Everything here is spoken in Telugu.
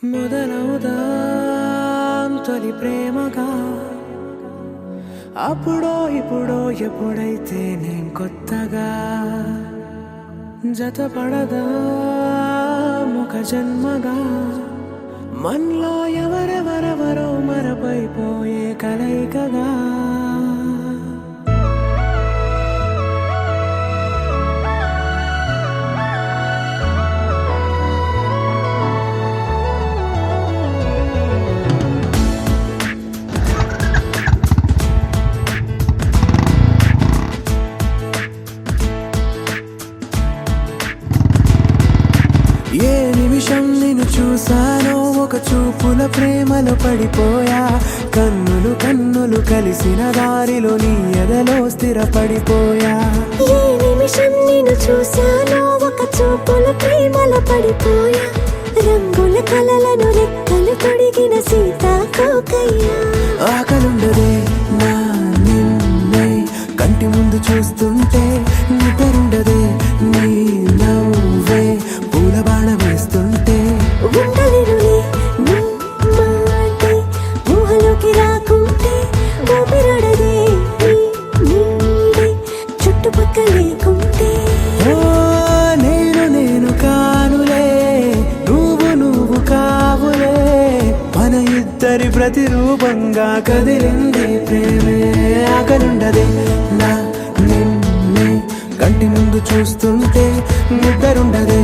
మొదలవుదాం తొలి ప్రేమగా అప్పుడో ఇప్పుడో ఎప్పుడైతే నేను కొత్తగా జతపడదా ఒక జన్మగా మనలో ఎవరెవరెవరో మరపైపోయే కలయికగా ఏ నిమిషం నిన్ను చూసానో ఒక చూపుల ప్రేమలో పడిపోయా కన్నులు కన్నులు కలిసిన దారిలో నీ ఎదలో స్థిరపడిపోయా ఏ నిమిషం నిన్ను చూసానో ఒక చూపుల ప్రేమలో పడిపోయా రంగుల కలలను రెక్కలు తొడిగిన సీతాకోకయ్యా ఆకలుండదే నా నిన్నే కంటి ముందు చూస్తుంటే నిద్రుండదే నీ నవ్వే పూల బాణ వేస్తుంటే ఉండలేనులే నీ మాటే ఊహలోకి రాకుంటే ఊపిరాడదే నీ నీడే చుట్టుపక్కల లేకుంటే ఓ నేను కానులే నువ్వు కావులే మన ఇద్దరి ప్రతిరూపంగా కదిలింది ప్రేమే ఆకలుండదే నా నిన్నే కంటి ముందు చూస్తుంటే నిద్రుండదే